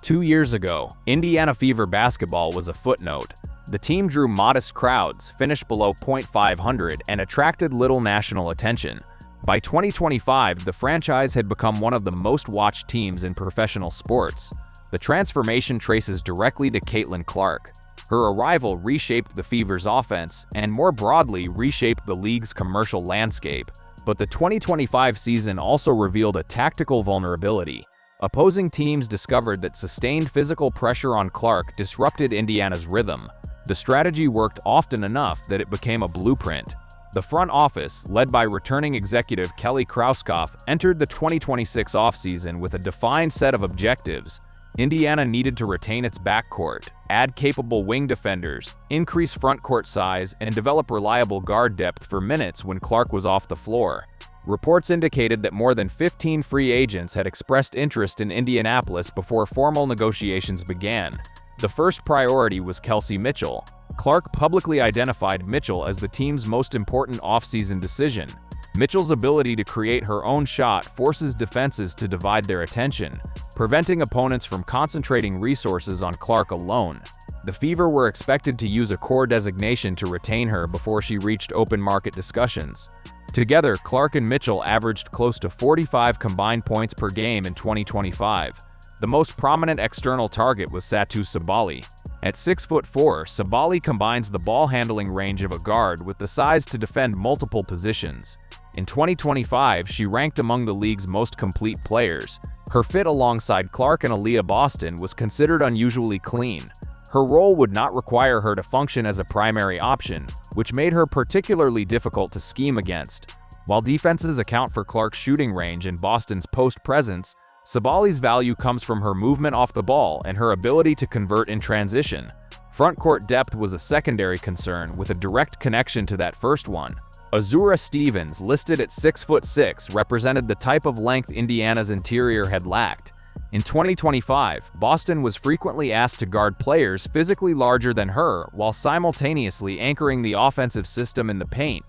2 years ago, Indiana Fever basketball was a footnote. The team drew modest crowds, finished below .500, and attracted little national attention. By 2025, the franchise had become one of the most watched teams in professional sports. The transformation traces directly to Caitlin Clark. Her arrival reshaped the Fever's offense and, more broadly, reshaped the league's commercial landscape. But the 2025 season also revealed a tactical vulnerability. Opposing teams discovered that sustained physical pressure on Clark disrupted Indiana's rhythm. The strategy worked often enough that it became a blueprint. The front office, led by returning executive Kelly Krauskopf, entered the 2026 offseason with a defined set of objectives. Indiana needed to retain its backcourt, add capable wing defenders, increase frontcourt size, and develop reliable guard depth for minutes when Clark was off the floor. Reports indicated that more than 15 free agents had expressed interest in Indianapolis before formal negotiations began. The first priority was Kelsey Mitchell. Clark publicly identified Mitchell as the team's most important offseason decision. Mitchell's ability to create her own shot forces defenses to divide their attention, preventing opponents from concentrating resources on Clark alone. The Fever were expected to use a core designation to retain her before she reached open market discussions. Together, Clark and Mitchell averaged close to 45 combined points per game in 2025. The most prominent external target was Satou Sabally. At 6'4", Sabally combines the ball handling range of a guard with the size to defend multiple positions. In 2025, she ranked among the league's most complete players. Her fit alongside Clark and Aaliyah Boston was considered unusually clean. Her role would not require her to function as a primary option, which made her particularly difficult to scheme against. While defenses account for Clark's shooting range and Boston's post presence, Sabally's value comes from her movement off the ball and her ability to convert in transition. Frontcourt depth was a secondary concern, with a direct connection to that first one. Azura Stevens, listed at 6'6", represented the type of length Indiana's interior had lacked. In 2025, Boston was frequently asked to guard players physically larger than her while simultaneously anchoring the offensive system in the paint.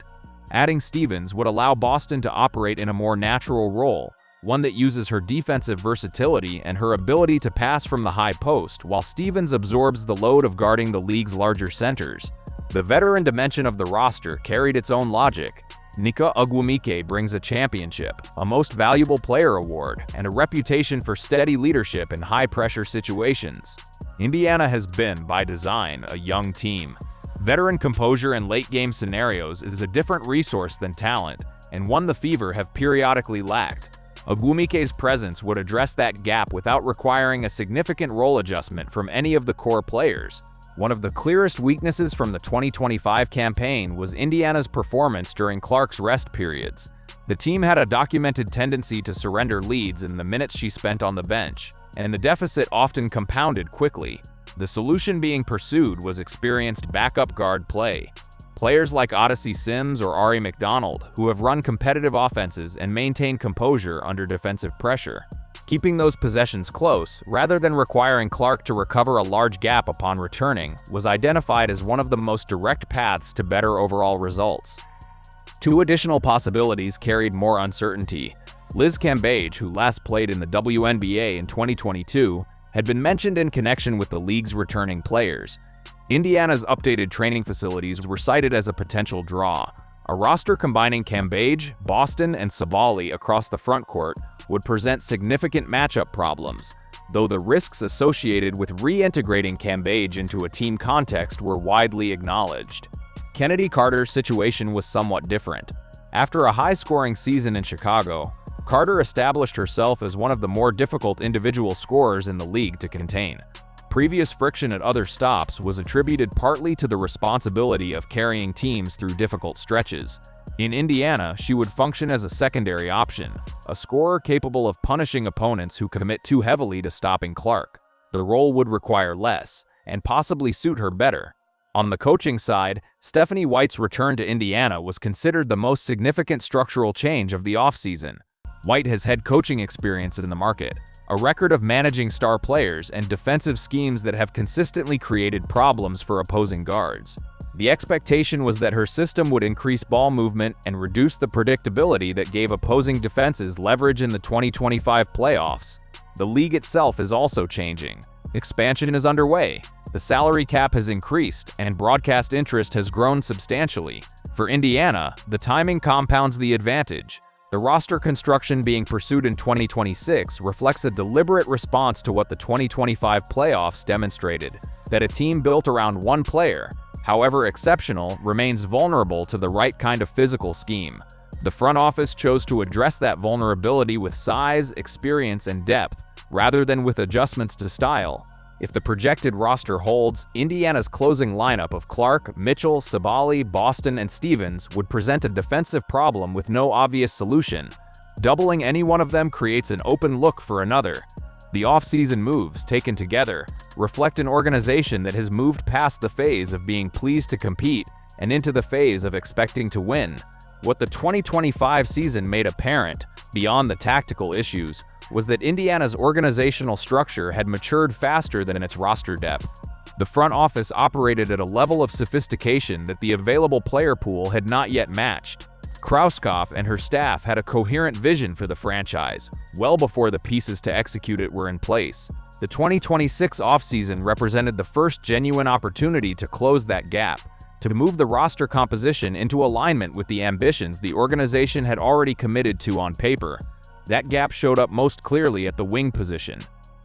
Adding Stevens would allow Boston to operate in a more natural role, one that uses her defensive versatility and her ability to pass from the high post, while Stevens absorbs the load of guarding the league's larger centers. The veteran dimension of the roster carried its own logic. Nika Ogwumike brings a championship, a Most Valuable Player award, and a reputation for steady leadership in high-pressure situations. Indiana has been, by design, a young team. Veteran composure in late-game scenarios is a different resource than talent, and one the Fever have periodically lacked. Ogwumike's presence would address that gap without requiring a significant role adjustment from any of the core players. One of the clearest weaknesses from the 2025 campaign was Indiana's performance during Clark's rest periods. The team had a documented tendency to surrender leads in the minutes she spent on the bench, and the deficit often compounded quickly. The solution being pursued was experienced backup guard play. Players like Odyssey Sims or Ari McDonald, who have run competitive offenses and maintained composure under defensive pressure. Keeping those possessions close, rather than requiring Clark to recover a large gap upon returning, was identified as one of the most direct paths to better overall results. Two additional possibilities carried more uncertainty. Liz Cambage, who last played in the WNBA in 2022, had been mentioned in connection with the league's returning players. Indiana's updated training facilities were cited as a potential draw. A roster combining Cambage, Boston, and Sabally across the frontcourt would present significant matchup problems, though the risks associated with reintegrating Cambage into a team context were widely acknowledged. Kennedy Carter's situation was somewhat different. After a high-scoring season in Chicago, Carter established herself as one of the more difficult individual scorers in the league to contain. Previous friction at other stops was attributed partly to the responsibility of carrying teams through difficult stretches. In Indiana, she would function as a secondary option, a scorer capable of punishing opponents who commit too heavily to stopping Clark. The role would require less, and possibly suit her better. On the coaching side, Stephanie White's return to Indiana was considered the most significant structural change of the offseason. White has head coaching experience in the market, a record of managing star players, and defensive schemes that have consistently created problems for opposing guards. The expectation was that her system would increase ball movement and reduce the predictability that gave opposing defenses leverage in the 2025 playoffs. The league itself is also changing. Expansion is underway. The salary cap has increased, and broadcast interest has grown substantially. For Indiana, the timing compounds the advantage. The roster construction being pursued in 2026 reflects a deliberate response to what the 2025 playoffs demonstrated, that a team built around one player, however exceptional, remains vulnerable to the right kind of physical scheme. The front office chose to address that vulnerability with size, experience, and depth, rather than with adjustments to style. If the projected roster holds, Indiana's closing lineup of Clark, Mitchell, Sabally, Boston, and Stevens would present a defensive problem with no obvious solution. Doubling any one of them creates an open look for another. The offseason moves, taken together, reflect an organization that has moved past the phase of being pleased to compete and into the phase of expecting to win. What the 2025 season made apparent, beyond the tactical issues, was that Indiana's organizational structure had matured faster than its roster depth. The front office operated at a level of sophistication that the available player pool had not yet matched. Krauskopf and her staff had a coherent vision for the franchise, well before the pieces to execute it were in place. The 2026 offseason represented the first genuine opportunity to close that gap, to move the roster composition into alignment with the ambitions the organization had already committed to on paper. That gap showed up most clearly at the wing position.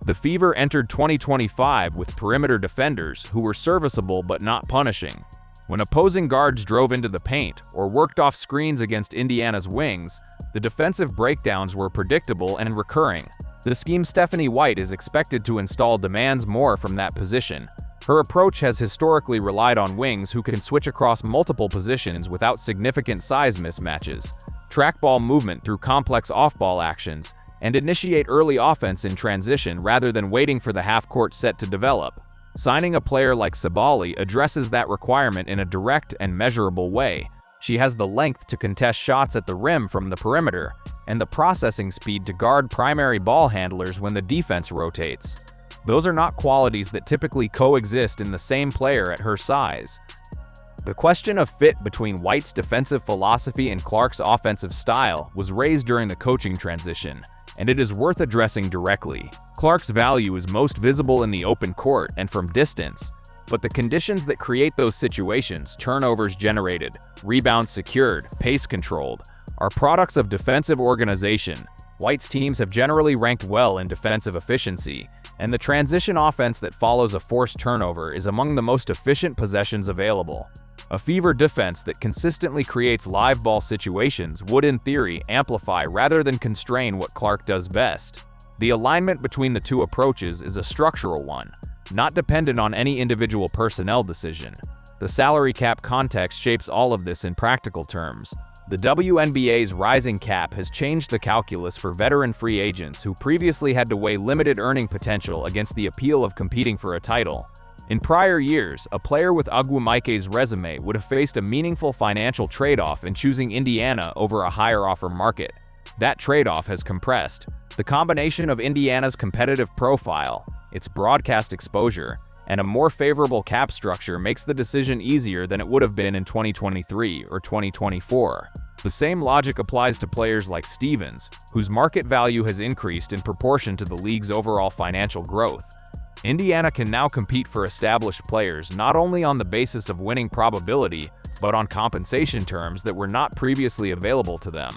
The Fever entered 2025 with perimeter defenders who were serviceable but not punishing. When opposing guards drove into the paint or worked off screens against Indiana's wings, the defensive breakdowns were predictable and recurring. The scheme Stephanie White is expected to install demands more from that position. Her approach has historically relied on wings who can switch across multiple positions without significant size mismatches, track ball movement through complex off-ball actions, and initiate early offense in transition rather than waiting for the half-court set to develop. Signing a player like Sabally addresses that requirement in a direct and measurable way. She has the length to contest shots at the rim from the perimeter, and the processing speed to guard primary ball handlers when the defense rotates. Those are not qualities that typically coexist in the same player at her size. The question of fit between White's defensive philosophy and Clark's offensive style was raised during the coaching transition, and it is worth addressing directly. Clark's value is most visible in the open court and from distance, but the conditions that create those situations, turnovers generated, rebounds secured, pace controlled, are products of defensive organization. White's teams have generally ranked well in defensive efficiency, and the transition offense that follows a forced turnover is among the most efficient possessions available. A Fever defense that consistently creates live ball situations would, in theory, amplify rather than constrain what Clark does best. The alignment between the two approaches is a structural one, not dependent on any individual personnel decision. The salary cap context shapes all of this in practical terms. The WNBA's rising cap has changed the calculus for veteran free agents who previously had to weigh limited earning potential against the appeal of competing for a title. In prior years, a player with Agwumaike's resume would have faced a meaningful financial trade-off in choosing Indiana over a higher offer market. That trade-off has compressed. The combination of Indiana's competitive profile, its broadcast exposure, and a more favorable cap structure makes the decision easier than it would have been in 2023 or 2024. The same logic applies to players like Stevens, whose market value has increased in proportion to the league's overall financial growth. Indiana can now compete for established players not only on the basis of winning probability, but on compensation terms that were not previously available to them.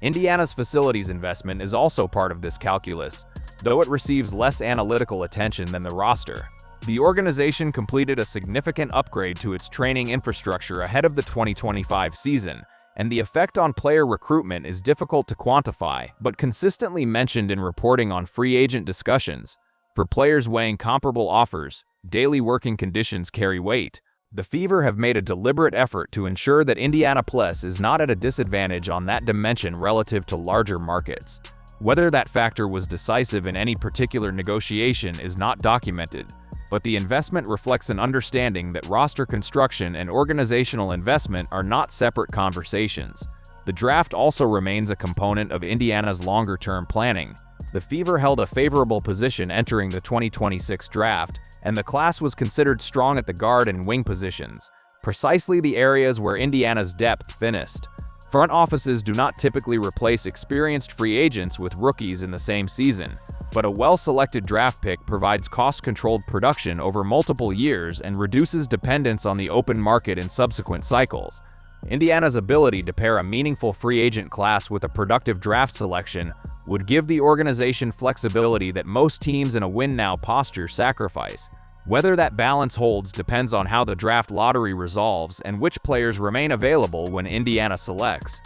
Indiana's facilities investment is also part of this calculus, though it receives less analytical attention than the roster. The organization completed a significant upgrade to its training infrastructure ahead of the 2025 season, and the effect on player recruitment is difficult to quantify, but consistently mentioned in reporting on free agent discussions. For players weighing comparable offers, daily working conditions carry weight. The Fever have made a deliberate effort to ensure that Indiana Plus is not at a disadvantage on that dimension relative to larger markets. Whether that factor was decisive in any particular negotiation is not documented, but the investment reflects an understanding that roster construction and organizational investment are not separate conversations. The draft also remains a component of Indiana's longer-term planning. The Fever held a favorable position entering the 2026 draft, and the class was considered strong at the guard and wing positions, precisely the areas where Indiana's depth thinnest. Front offices do not typically replace experienced free agents with rookies in the same season, but a well-selected draft pick provides cost-controlled production over multiple years and reduces dependence on the open market in subsequent cycles. Indiana's ability to pair a meaningful free agent class with a productive draft selection would give the organization flexibility that most teams in a win-now posture sacrifice. Whether that balance holds depends on how the draft lottery resolves and which players remain available when Indiana selects.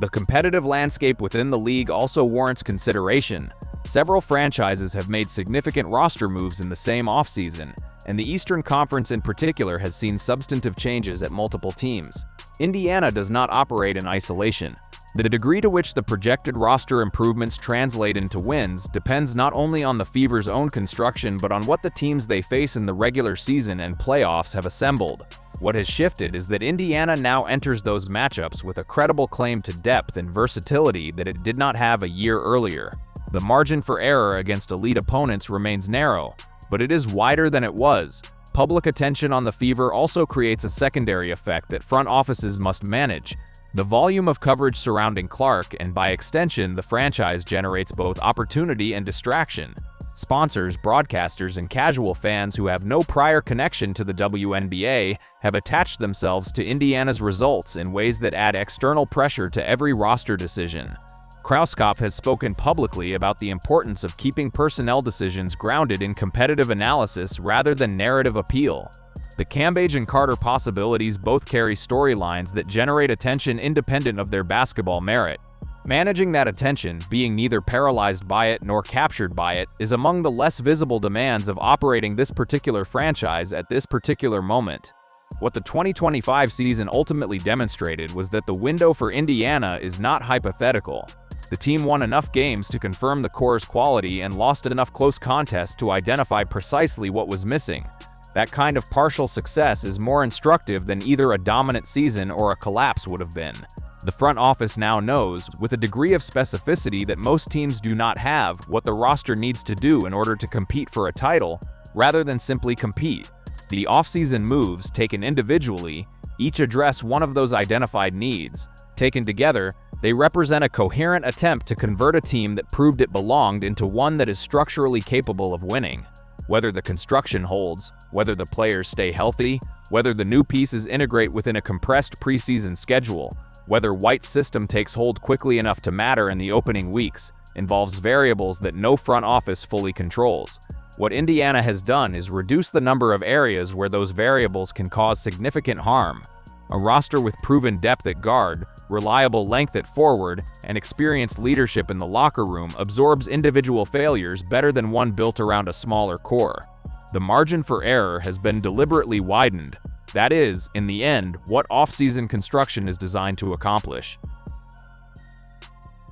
The competitive landscape within the league also warrants consideration. Several franchises have made significant roster moves in the same offseason, and the Eastern Conference in particular has seen substantive changes at multiple teams. Indiana does not operate in isolation. The degree to which the projected roster improvements translate into wins depends not only on the Fever's own construction but on what the teams they face in the regular season and playoffs have assembled. What has shifted is that Indiana now enters those matchups with a credible claim to depth and versatility that it did not have a year earlier. The margin for error against elite opponents remains narrow, but it is wider than it was. Public attention on the Fever also creates a secondary effect that front offices must manage. The volume of coverage surrounding Clark, and by extension the franchise, generates both opportunity and distraction. Sponsors, broadcasters, and casual fans who have no prior connection to the WNBA have attached themselves to Indiana's results in ways that add external pressure to every roster decision. Krauskopf has spoken publicly about the importance of keeping personnel decisions grounded in competitive analysis rather than narrative appeal. The Cambage and Carter possibilities both carry storylines that generate attention independent of their basketball merit. Managing that attention, being neither paralyzed by it nor captured by it, is among the less visible demands of operating this particular franchise at this particular moment. What the 2025 season ultimately demonstrated was that the window for Indiana is not hypothetical. The team won enough games to confirm the core's quality and lost enough close contests to identify precisely what was missing. That kind of partial success is more instructive than either a dominant season or a collapse would have been. The front office now knows, with a degree of specificity that most teams do not have, what the roster needs to do in order to compete for a title, rather than simply compete. The offseason moves, taken individually, each address one of those identified needs. Taken together, they represent a coherent attempt to convert a team that proved it belonged into one that is structurally capable of winning. Whether the construction holds, whether the players stay healthy, whether the new pieces integrate within a compressed preseason schedule, whether White's system takes hold quickly enough to matter in the opening weeks, involves variables that no front office fully controls. What Indiana has done is reduce the number of areas where those variables can cause significant harm. A roster with proven depth at guard, reliable length at forward, and experienced leadership in the locker room absorbs individual failures better than one built around a smaller core. The margin for error has been deliberately widened. That is, in the end, what off-season construction is designed to accomplish.